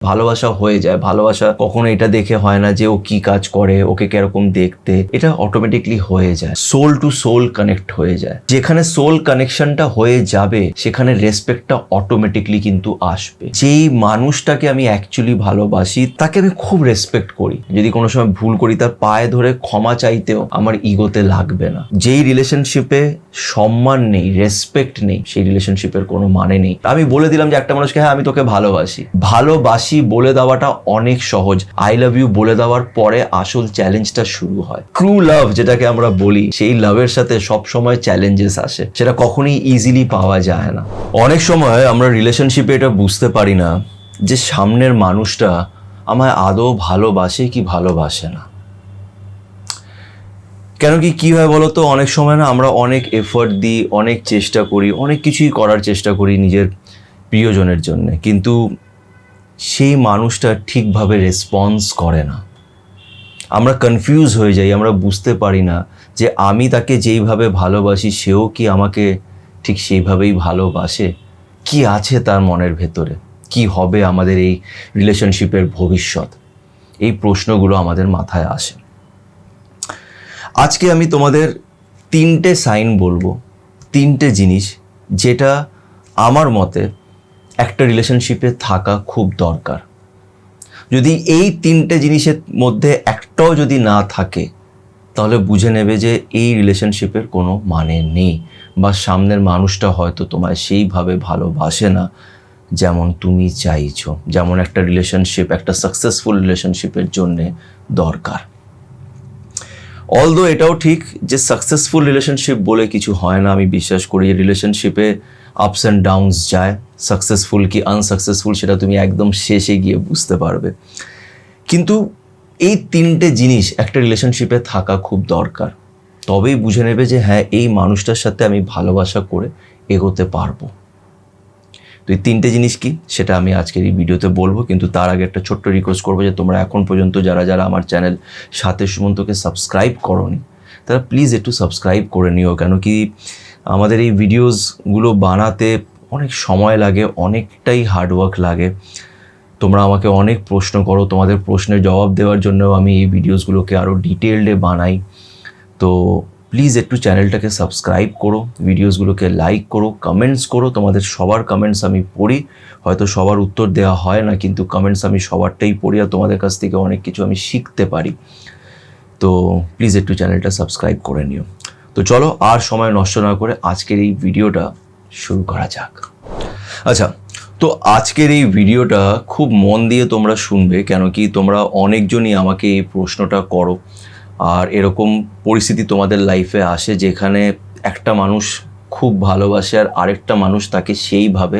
ভালোবাসা হয়ে যায়। ভালোবাসা কখনো এটা দেখে হয় না যে ও কি কাজ করে, ওকে কিরকম দেখতে, এটা অটোমেটিকলি হয়ে যায়। সোল টু সোল কানেক্ট হয়ে যায়। যেখানে সোল কানেকশনটা হয়ে যাবে সেখানে রেসপেক্টটা অটোমেটিকলি কিন্তু আসবে। যেই মানুষটাকে আমি অ্যাকচুয়ালি ভালোবাসি তাকে আমি খুব রেসপেক্ট করি। যদি কোনো সময় ভুল করি তার পায়ে ধরে ক্ষমা চাইতেও আমার ইগোতে লাগবে না। যেই রিলেশনশিপে সম্মান নেই, রেসপেক্ট নেই, সেই রিলেশনশিপের কোনো মানে নেই। আমি বলে দিলাম যে একটা মানুষকে হ্যাঁ আমি তোকে ভালোবাসি বলে দেওয়াটা অনেক সহজ। আই লাভ ইউ বলে দেওয়ার পরে আসল চ্যালেঞ্জটা শুরু হয়। ট্রু লাভ যেটাকে আমরা বলি, সেই লাভের সাথে সব সময় চ্যালেঞ্জেস আসে, সেটা কখনোই ইজিলি পাওয়া যায় না। অনেক সময় আমরা রিলেশনশিপে এটা বুঝতে পারি না যে সামনের মানুষটা আমায় আদৌ ভালোবাসে কি ভালোবাসে না। কেন কি হয় বলো তো, অনেক সময় না আমরা অনেক এফর্ট দিই, অনেক চেষ্টা করি, অনেক কিছুই করার চেষ্টা করি নিজের প্রিয়জনের জন্য, কিন্তু সেই মানুষটা ঠিকভাবে রেসপন্স করে না। আমরা কনফিউজ হয়ে যাই, আমরা বুঝতে পারি না যে আমি তাকে যেইভাবে ভালোবাসি সেও কি আমাকে ঠিক সেইভাবেই ভালোবাসে। কি আছে তার মনের ভেতরে, কি হবে আমাদের এই রিলেশনশিপের ভবিষ্যৎ, এই প্রশ্নগুলো আমাদের মাথায় আসে। আজকে আমি তোমাদের 3টে সাইন বলবো, 3টে জিনিস যেটা আমার মতে একটা রিলেশনশিপে থাকা খুব দরকার। যদি এই 3টে জিনিসের মধ্যে একটাও যদি না থাকে তাহলে বুঝে নেবে যে এই রিলেশনশিপের কোনো মানে নেই, বা সামনের মানুষটা হয়তো তোমায় সেইভাবে ভালোবাসে না যেমন তুমি চাইছো, যেমন একটা রিলেশনশিপ, একটা সাকসেসফুল রিলেশনশিপের জন্যে দরকার। অলদো এটাও ঠিক যে সাকসেসফুল রিলেশনশিপ বলে কিছু হয় না। আমি বিশ্বাস করি যে রিলেশনশিপে আপস অ্যান্ড ডাউনস যায়, সাকসেসফুল কি আনসাকসেসফুল সেটা তুমি একদম শেষে গিয়ে বুঝতে পারবে। কিন্তু এই 3টে জিনিস একটা রিলেশনশিপে থাকা খুব দরকার, তবেই বুঝে নেবে যে হ্যাঁ এই মানুষটার সাথে আমি ভালোবাসা করে এগোতে পারবো। তো এই 3টে জিনিস কি সেটা আমি আজকের এই ভিডিওতে বলবো, কিন্তু তার আগে একটা ছোট্ট রিকোয়েস্ট করবো যে তোমরা এখন পর্যন্ত যারা আমার চ্যানেল সাথে সুমন্তকে সাবস্ক্রাইব করোনি তারা প্লিজ একটু সাবস্ক্রাইব করে নিও। কেন কি আমাদের এই ভিডিওসগুলো বানাতে অনেক সময় লাগে, অনেকটাই হার্ডওয়ার্ক লাগে। তোমরা আমাকে অনেক প্রশ্ন করো, তোমাদের প্রশ্নের জবাব দেওয়ার জন্য আমি এই ভিডিওসগুলোকে আরও ডিটেলডে বানাই। তো প্লিজ একটু চ্যানেলটাকে সাবস্ক্রাইব করো, ভিডিওসগুলোকে লাইক করো, কমেন্টস করো। তোমাদের সবার কমেন্টস আমি পড়ি, হয়তো সবার উত্তর দেওয়া হয় না, কিন্তু কমেন্টস আমি সবারটাই পড়ি আর তোমাদের কাছ থেকে অনেক কিছু আমি শিখতে পারি। তো প্লিজ একটু চ্যানেলটা সাবস্ক্রাইব করে নিও। তো চলো আর সময় নষ্ট না করে আজকের এই ভিডিওটা শুরু করা যাক। আচ্ছা, তো আজকের এই ভিডিওটা খুব মন দিয়ে তোমরা শুনবে, কেন কি তোমরা অনেকজনই আমাকে এই প্রশ্নটা করো। আর এরকম পরিস্থিতি তোমাদের লাইফে আসে যেখানে একটা মানুষ খুব ভালোবাসে আর আরেকটা মানুষ তাকে সেইভাবে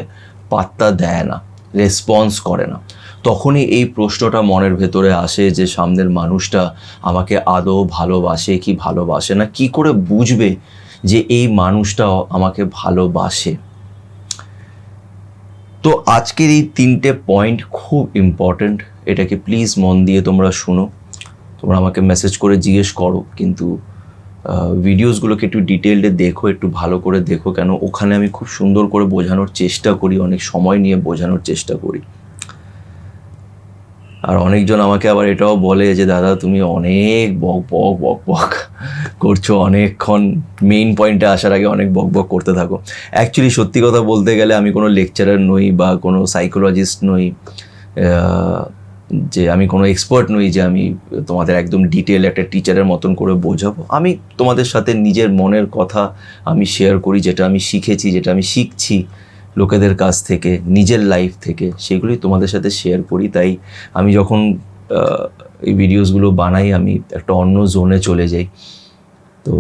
পাত্তা দেয় না, রেসপন্স করে না। তখনই এই প্রশ্নটা মনের ভেতরে আসে যে সামনের মানুষটা আমাকে আদৌ ভালোবাসে কি ভালোবাসে না, কি করে বুঝবে যে এই মানুষটা আমাকে ভালোবাসে। তো আজকের এই 3টে পয়েন্ট খুব ইম্পর্ট্যান্ট, এটাকে প্লিজ মন দিয়ে তোমরা শুনো। তোমরা আমাকে মেসেজ করে জিজ্ঞেস করো, কিন্তু ভিডিওসগুলোকে একটু ডিটেলডে দেখো, একটু ভালো করে দেখো, কেন ওখানে আমি খুব সুন্দর করে বোঝানোর চেষ্টা করি, অনেক সময় নিয়ে বোঝানোর চেষ্টা করি। আর অনেকজন আমাকে আবার এটাও বলে যে দাদা তুমি অনেক বক বক বক বক করছো, অনেকক্ষণ মেইন পয়েন্টে আসার আগে অনেক বক বক করতে থাকো। অ্যাকচুয়ালি সত্যি কথা বলতে গেলে আমি কোনো লেকচারার নই বা কোনো সাইকোলজিস্ট নই, যে আমি কোনো এক্সপার্ট নই যে আমি তোমাদের একদম ডিটেল একটা টিচারের মতন করে বোঝাবো। আমি তোমাদের সাথে নিজের মনের কথা আমি শেয়ার করি, যেটা আমি শিখেছি, যেটা আমি শিখছি লোকেদের কাছ থেকে, নিজের লাইফ থেকে, সেগুলি তোমাদের সাথে শেয়ার করি। তাই আমি যখন এই ভিডিওসগুলো বানাই আমি একটা অন্য জোনে চলে যাই, তো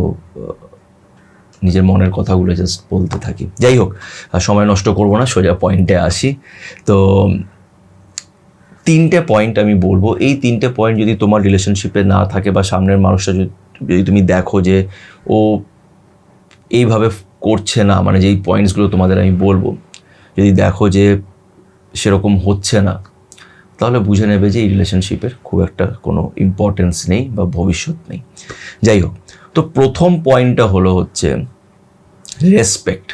নিজের মনের কথাগুলো জাস্ট বলতে থাকি। যাই হোক, সময় নষ্ট করব না, সোজা পয়েন্টে আসি। তো 3টে পয়েন্ট আমি বলবো, এই 3টে পয়েন্ট যদি তোমার রিলেশনশিপে না থাকে বা সামনের মানুষটা যদি তুমি দেখো যে ও এইভাবে করছে না, মানে যেই পয়েন্টসগুলো তোমাদের আমি বলবো যদি দেখো যে সেরকম হচ্ছে না, তাহলে বুঝে নেবে যে এই রিলেশনশিপের খুব একটা কোনো ইম্পর্টেন্স নেই বা ভবিষ্যৎ নেই। যাই হোক, তো প্রথম পয়েন্টটা হচ্ছে রেসপেক্ট।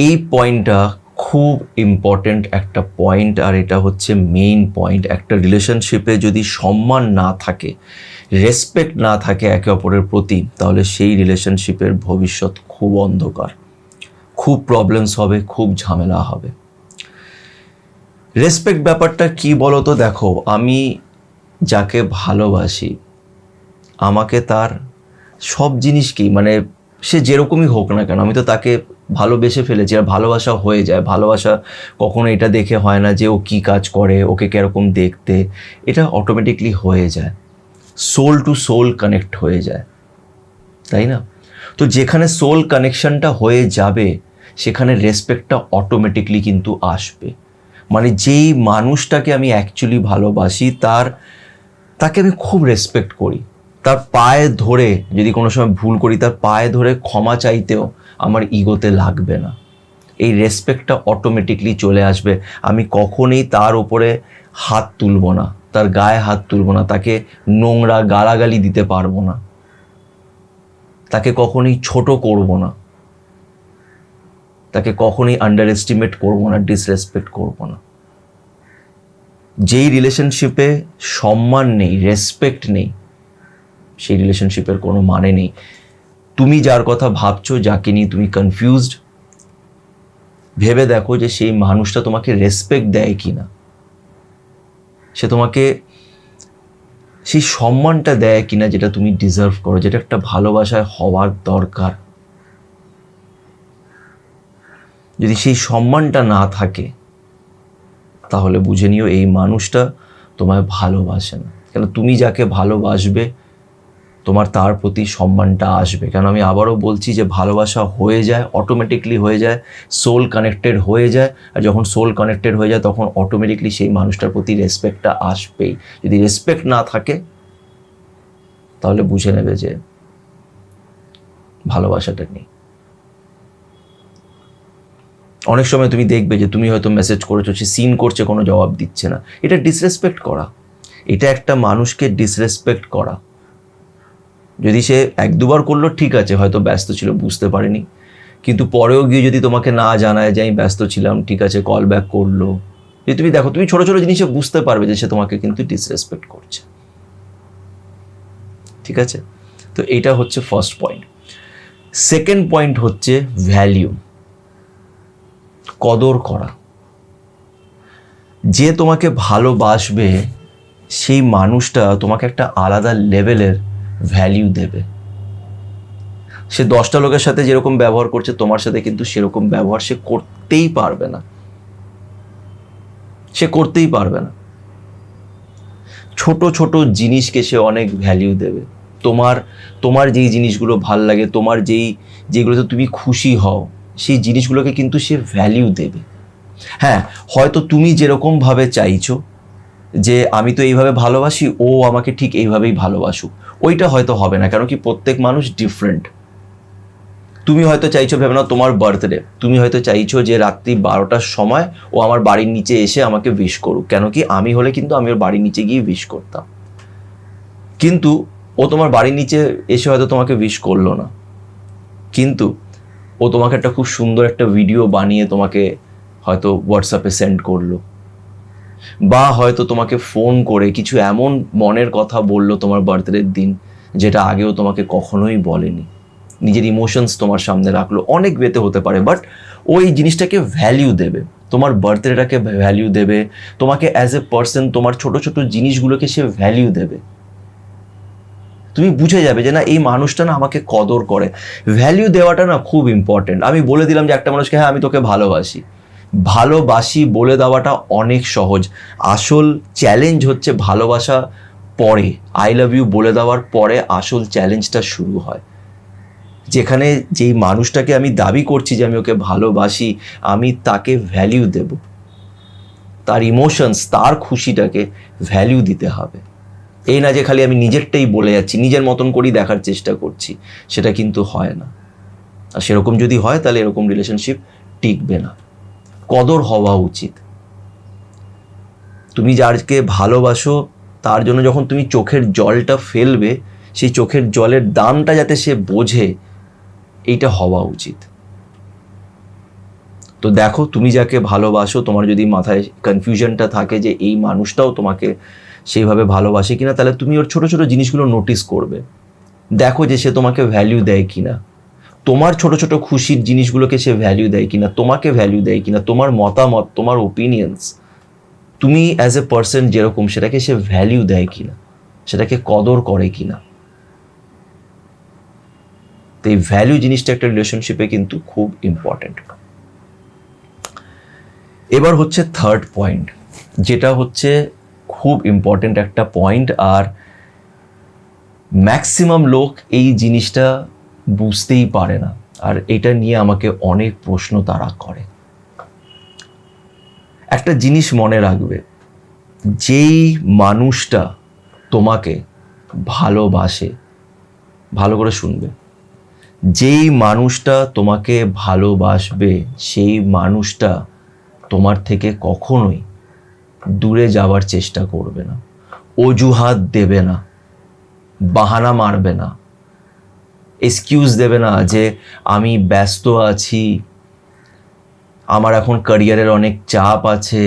এই পয়েন্টটা খুব ইম্পর্ট্যান্ট একটা পয়েন্ট, আর এটা হচ্ছে মেইন পয়েন্ট। একটা রিলেশনশিপে যদি সম্মান না থাকে, রেসপেক্ট না থাকে একে অপরের প্রতি, তাহলে সেই রিলেশনশিপের ভবিষ্যৎ খুব অন্ধকার, খুব প্রবলেমস হবে, খুব ঝামেলা হবে। রেসপেক্ট ব্যাপারটা কি বলো তো? দেখো, আমি যাকে ভালোবাসি, আমাকে তার সব জিনিসকেই, মানে সে যেরকমই হোক না কেন, আমি তো তাকে ভালোবেসে ফেলেছি। আর ভালোবাসা হয়ে যায়। ভালোবাসা কখনো এটা দেখে হয় না যে ও কী কাজ করে, ওকে কীরকম দেখতে, এটা অটোমেটিকলি হয়ে যায়। সোল টু সোল কানেক্ট হয়ে যায়, তাই না? তো যেখানে সোল কানেকশনটা হয়ে যাবে, সেখানে রেসপেক্টটা অটোমেটিকলি কিন্তু আসবে। মানে যেই মানুষটাকে আমি অ্যাকচুয়ালি ভালোবাসি, তাকে আমি খুব রেসপেক্ট করি। তার পায়ে ধরে যদি কোনো সময় ভুল করি, তার পায়ে ধরে ক্ষমা চাইতেও আমার ইগোতে লাগবে না। এই রেসপেক্টটা অটোমেটিকলি চলে আসবে। আমি কখনোই তার উপরে হাত তুলব না, তার গায়ে হাত তুলব না, তাকে নোংরা গালাগালি দিতে পারবো না, তাকে কখনোই ছোট করব না, তাকে কখনোই আন্ডার এস্টিমেট করবো না, ডিসরেসপেক্ট করবো না। যেই রিলেশনশিপে সম্মান নেই, রেসপেক্ট নেই, সেই রিলেশনশিপের কোনো মানে নেই। তুমি যার কথা ভাবছো, যাকে নিয়ে তুমি কনফিউজড, ভেবে দেখো যে সেই মানুষটা তোমাকে রেসপেক্ট দেয় কি না, সে তোমাকে সেই সম্মানটা দেয় কিনা যেটা তুমি ডিজার্ভ করো, যেটা একটা ভালোবাসায় হওয়ার দরকার। যদি সেই সম্মানটা না থাকে, তাহলে বুঝে নিও এই মানুষটা তোমায় ভালোবাসে না। কেন, তুমি যাকে ভালোবাসবে, তোমার তার প্রতি সম্মানটা আসবে। কেন, আমি আবারও বলছি যে ভালোবাসা হয়ে যায়, অটোমেটিকলি হয়ে যায়, সোল কানেক্টেড হয়ে যায়। আর যখন সোল কানেক্টেড হয়ে যায়, তখন অটোমেটিকলি সেই মানুষটার প্রতি রেসপেক্টটা আসবেই। যদি রেসপেক্ট না থাকে, তাহলে বুঝে নেবে যে ভালোবাসাটা নেই। অনেক সময় তুমি দেখবে যে তুমি হয়তো মেসেজ করেছো, সে সিন করছে, কোনো জবাব দিচ্ছে না। এটা ডিসরেসপেক্ট করা, এটা একটা মানুষকে ডিসরেসপেক্ট করা। যদি সে এক দুবার করলো, ঠিক আছে, হয়তো ব্যস্ত ছিল, বুঝতে পারেনি, কিন্তু পরেও গিয়ে যদি তোমাকে না জানায় যে আমি ব্যস্ত ছিলাম, ঠিক আছে, কল ব্যাক করলো, যে তুমি দেখো, তুমি ছোটো ছোটো জিনিসে বুঝতে পারবে যে সে তোমাকে কিন্তু ডিসরেসপেক্ট করছে। ঠিক আছে? তো এইটা হচ্ছে ফার্স্ট পয়েন্ট। সেকেন্ড পয়েন্ট হচ্ছে ভ্যালিউ, কদর করা। যে তোমাকে ভালোবাসবে, সেই মানুষটা তোমাকে একটা আলাদা লেভেলের ভ্যালিউ দেবে। সে 10টা লোকের সাথে যেরকম ব্যবহার করছে, তোমার সাথে কিন্তু সেরকম ব্যবহার সে করতেই পারবে না, সে করতেই পারবে না। ছোট ছোট জিনিসকে সে অনেক ভ্যালিউ দেবে। তোমার যেই জিনিসগুলো ভাল লাগে, তোমার যেগুলোতে তুমি খুশি হও, সেই জিনিসগুলোকে কিন্তু সে ভ্যালিউ দেবে। হ্যাঁ, হয়তো তুমি যেরকমভাবে চাইছো যে আমি তো এইভাবে ভালোবাসি, ও আমাকে ঠিক এইভাবেই ভালোবাসুক, ওইটা হয়তো হবে না। কারণ কি, প্রত্যেক মানুষ ডিফারেন্ট। তুমি হয়তো চাইছো, ভেবে নাও তোমার বার্থডে, তুমি হয়তো চাইছো যে রাত্রি 12টার সময় ও আমার বাড়ির নিচে এসে আমাকে উইশ করুক। কেন কি, আমি হলে কিন্তু আমি ওর বাড়ির নিচে গিয়ে উইশ করতাম। কিন্তু ও তোমার বাড়ির নিচে এসে হয়তো তোমাকে উইশ করলো না, কিন্তু ও তোমাকে একটা খুব সুন্দর একটা ভিডিও বানিয়ে তোমাকে হয়তো হোয়াটসঅ্যাপে সেন্ড করলো, বা হয়তো তোমাকে ফোন করে কিছু এমন মনের কথা বললো তোমার বার্থডের দিন, যেটা আগেও তোমাকে কখনোই বলেনি। নিজের ইমোশনস তোমার সামনে রাখলো, অনেক ওয়েতে হতে পারে, বাট ওই জিনিসটাকে ভ্যালিউ দেবে, তোমার বার্থডেটাকে ভ্যালিউ দেবে, তোমাকে অ্যাজ এ পার্সন, তোমার ছোট ছোট জিনিসগুলোকে সে ভ্যালিউ দেবে। তুমি বুঝে যাবে যে না, এই মানুষটা না আমাকে কদর করে। ভ্যালিউ দেওয়াটা না খুব ইম্পর্টেন্ট। আমি বলে দিলাম যে একটা মানুষকে, হ্যাঁ আমি তোকে ভালোবাসি বলে দেওয়াটা অনেক সহজ। আসল চ্যালেঞ্জ হচ্ছে ভালোবাসা পরে, আই লাভ ইউ বলে দেওয়ার পরে আসল চ্যালেঞ্জটা শুরু হয়। যেখানে যেই মানুষটাকে আমি দাবি করছি যে আমি ওকে ভালোবাসি, আমি তাকে ভ্যালিউ দেব, তার ইমোশনস, তার খুশিটাকে ভ্যালিউ দিতে হবে। এই না যে খালি আমি নিজেরটাই বলে যাচ্ছি, নিজের মতন করেই দেখার চেষ্টা করছি, সেটা কিন্তু হয় না। আর সেরকম যদি হয়, তাহলে এরকম রিলেশনশিপ টিকবে না। কদর হওয়া উচিত। তুমি যাকে ভালোবাসো, তার জন্য যখন তুমি চোখের জলটা ফেলবে, সেই চোখের জলের দামটা যাতে সে বোঝে, এইটা হওয়া উচিত। তো দেখো, তুমি যাকে ভালোবাসো, তোমার যদি মাথায় কনফিউশনটা থাকে যে এই মানুষটাও তোমাকে সেইভাবে ভালোবাসে কিনা, তাহলে তুমি ওর ছোট ছোট জিনিসগুলো নোটিস করবে। দেখো যে সে তোমাকে ভ্যালিউ দেয় কিনা, তোমার ছোট ছোট খুশির জিনিসগুলোকে সে ভ্যালিউ দেয় কিনা, তোমাকে ভ্যালিউ দেয় কিনা, তোমার মতামত, তোমার ওপিনিয়ন্স, তুমি অ্যাজ এ পার্সন যেরকম সেটাকে সে ভ্যালিউ দেয় কিনা, সেটাকে কদর করে কিনা। তো এই ভ্যালু জিনিসটা একটা রিলেশনশিপে কিন্তু খুব ইম্পর্টেন্ট। এবার হচ্ছে থার্ড পয়েন্ট, যেটা হচ্ছে খুব ইম্পর্টেন্ট একটা পয়েন্ট, আর ম্যাক্সিমাম লোক এই জিনিসটা বুঝতেই পারে না, আর এটা নিয়ে আমাকে অনেক প্রশ্ন তারা করে। একটা জিনিস মনে রাখবে, যেই মানুষটা তোমাকে ভালোবাসে, ভালো করে শুনবে, যেই মানুষটা তোমাকে ভালোবাসবে সেই মানুষটা তোমার থেকে কখনোই দূরে যাওয়ার চেষ্টা করবে না, অজুহাত দেবে না, বাহানা মারবে না, এক্সকিউজ দেবে না যে আমি ব্যস্ত আছি, আমার এখন ক্যারিয়ারের অনেক চাপ আছে,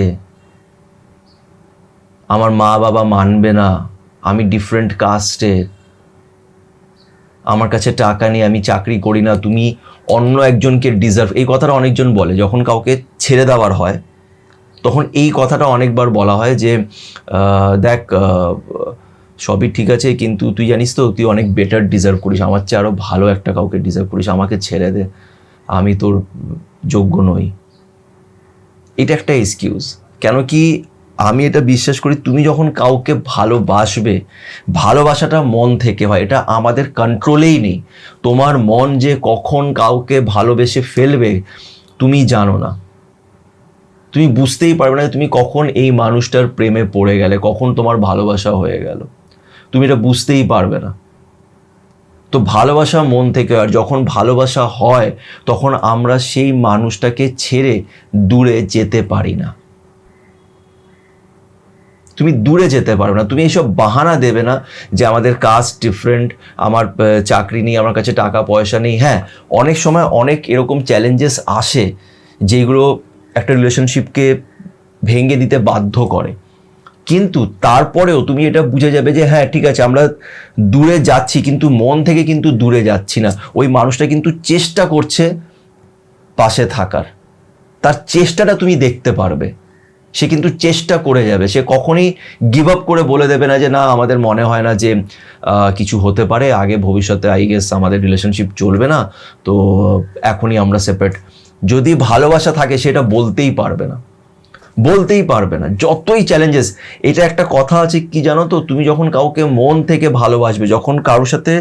আমার মা বাবা মানবে না, আমি ডিফারেন্ট কাস্টের, আমার কাছে টাকা নেই, আমি চাকরি করি না, তুমি অন্য একজনকে ডিজার্ভ। এই কথাটা অনেকজন বলে যখন কাউকে ছেড়ে দেওয়ার হয়, তখন এই কথাটা অনেকবার বলা হয় যে দেখ, সবই ঠিক আছে, কিন্তু তুই জানিস তো তুই অনেক বেটার ডিজার্ভ করিস, আমার চেয়ে আরও ভালো একটা কাউকে ডিজার্ভ করিস, আমাকে ছেড়ে দে, আমি তোর যোগ্য নই। এটা একটা এক্সকিউজ। কেন কি আমি এটা বিশ্বাস করি, তুমি যখন কাউকে ভালোবাসবে, ভালোবাসাটা মন থেকে হয়, এটা আমাদের কন্ট্রোলেই নেই। তোমার মন যে কখন কাউকে ভালোবেসে ফেলবে তুমি জানো না, তুমি বুঝতেই পারবে না তুমি কখন এই মানুষটার প্রেমে পড়ে গেলে, কখন তোমার ভালোবাসা হয়ে গেল, তুমি এটা বুঝতেই পারবে না। তো ভালোবাসা মন থেকে, আর যখন ভালোবাসা হয় তখন আমরা সেই মানুষটাকে ছেড়ে দূরে যেতে পারি না। তুমি দূরে যেতে পারবে না, তুমি এইসব বাহানা দেবে না যে আমাদের কাস্ট ডিফারেন্ট, আমার চাকরি নেই, আমার কাছে টাকা পয়সা নেই। হ্যাঁ, অনেক সময় অনেক এরকম চ্যালেঞ্জেস আসে যেগুলো একটা রিলেশনশিপকে ভেঙে দিতে বাধ্য করে, কিন্তু তারপরেও তুমি এটা বুঝে যাবে যে হ্যাঁ ঠিক আছে, আমরা দূরে যাচ্ছি কিন্তু মন থেকে কিন্তু দূরে যাচ্ছি না। ওই মানুষটা কিন্তু চেষ্টা করছে পাশে থাকার, তার চেষ্টাটা তুমি দেখতে পারবে, সে কিন্তু চেষ্টা করে যাবে, সে কখনই গিভ আপ করে বলে দেবে না যে না আমাদের মনে হয় না যে কিছু হতে পারে, আগে ভবিষ্যতে আই গেস আমাদের রিলেশনশিপ চলবে না, তো এখনই আমরা সেপারেট। যদি ভালোবাসা থাকে সেটা বলতেই পারবে না, বলতেই পারবে না, যতই চ্যালেঞ্জেস। এটা একটা কথা আছে কি জানো তো, তুমি যখন কাউকে মন থেকে ভালোবাসবে, যখন কারোর সাথে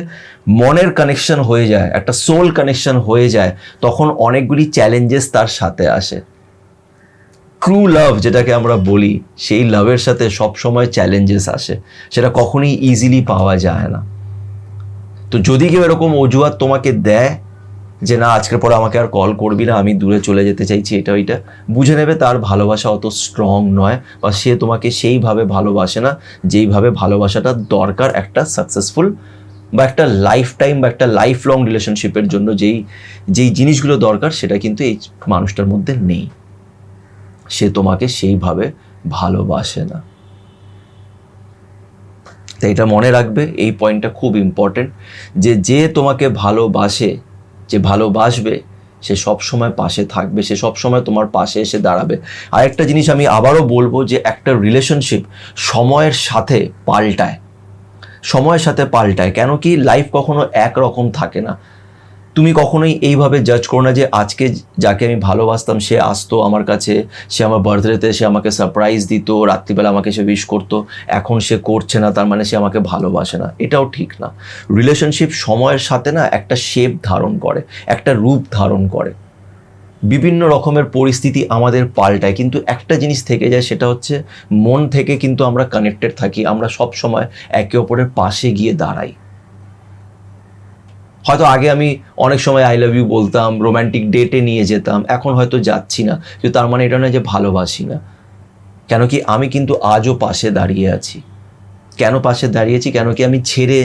মনের কানেকশন হয়ে যায়, একটা সোল কানেকশন হয়ে যায়, তখন অনেকগুলি চ্যালেঞ্জেস তার সাথে আসে। ট্রু লাভ যেটাকে আমরা বলি, সেই লাভের সাথে সবসময় চ্যালেঞ্জেস আসে, সেটা কখনোই ইজিলি পাওয়া যায় না। তো যদি কেউ এরকম অজুহাত তোমাকে দেয় যে না আজকের পরে আমাকে আর কল করবি না, আমি দূরে চলে যেতে চাইছি, এটা ওইটা, বুঝে নেবে তার ভালোবাসা অত স্ট্রং নয়, বা সে তোমাকে সেইভাবে ভালোবাসে না যেইভাবে ভালোবাসাটা দরকার একটা সাকসেসফুল বা একটা লাইফ টাইম বা একটা লাইফ লং রিলেশনশিপের জন্য। যেই যেই জিনিসগুলো দরকার সেটা কিন্তু এই মানুষটার মধ্যে নেই, সে তোমাকে সেইভাবে ভালোবাসে না। তো এটা মনে রাখবে, এই পয়েন্টটা খুব ইম্পর্টেন্ট, যে যে তোমাকে ভালোবাসে, যে ভালোবাসবে, সে সব সময় পাশে থাকবে, সে সব সময় তোমার পাশে এসে দাঁড়াবে। আর একটা জিনিস আমি আবারও বলবো, যে একটা রিলেশনশিপ সময়ের সাথে পাল্টায়, সময়ের সাথে পাল্টায়। কেন কি লাইফ কখনো একরকম থাকে না। তুমি কখনোই এইভাবে জাজ করো না যে আজকে যাকে আমি ভালোবাসতাম সে আসতো আমার কাছে, সে আমার বার্থডেতে সে আমাকে সারপ্রাইজ দিত, রাত্রিবেলা আমাকে সে উইশ করতো, এখন সে করছে না তার মানে সে আমাকে ভালোবাসে না। এটাও ঠিক না। রিলেশনশিপ সময়ের সাথে না একটা শেপ ধারণ করে, একটা রূপ ধারণ করে, বিভিন্ন রকমের পরিস্থিতি আমাদের পাল্টায়, কিন্তু একটা জিনিস থেকে যায়, সেটা হচ্ছে মন থেকে কিন্তু আমরা কানেক্টেড থাকি, আমরা সব সময় একে অপরের পাশে গিয়ে দাঁড়াই। হয়তো আগে আমি অনেক সময় আই লাভ ইউ বলতাম, রোম্যান্টিক ডেটে নিয়ে যেতাম, এখন হয়তো যাচ্ছি না, কিন্তু তার মানে এটা নয় যে ভালোবাসি না। কেন কি আমি কিন্তু আজও পাশে দাঁড়িয়ে আছি। কেন পাশে দাঁড়িয়েছি? কেন কি আমি ছেড়ে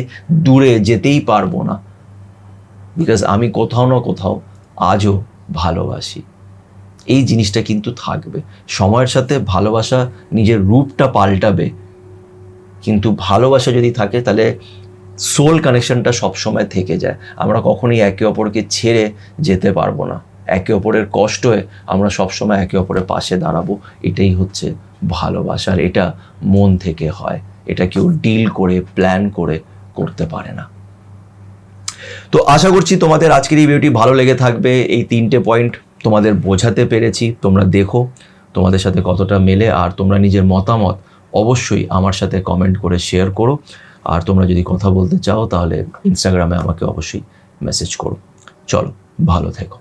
দূরে যেতেই পারবো না, বিকজ আমি কোথাও না কোথাও আজও ভালোবাসি। এই জিনিসটা কিন্তু থাকবে। সময়ের সাথে ভালোবাসা নিজের রূপটা পাল্টাবে, কিন্তু ভালোবাসা যদি থাকে তাহলে সোল কানেকশনটা সবসময় থেকে যায়। আমরা কখনোই একে অপরকে ছেড়ে যেতে পারবো না, একে অপরের কষ্ট হয়ে আমরা সবসময় একে অপরের পাশে দাঁড়াবো। এটাই হচ্ছে ভালোবাসার, এটা মন থেকে হয়, এটা কেউ ডিল করে প্ল্যান করে করতে পারে না। তো আশা করছি তোমাদের আজকের এই ভিডিওটি ভালো লেগে থাকবে। এই 3টে পয়েন্ট তোমাদের বোঝাতে পেরেছি, তোমরা দেখো তোমাদের সাথে কতটা মেলে, আর তোমরা নিজের মতামত অবশ্যই আমার সাথে কমেন্ট করে শেয়ার করো। আর তোমরা যদি কথা বলতে চাও তাহলে ইনস্টাগ্রামে আমাকে অবশ্যই মেসেজ করো। চলো, ভালো থেকো।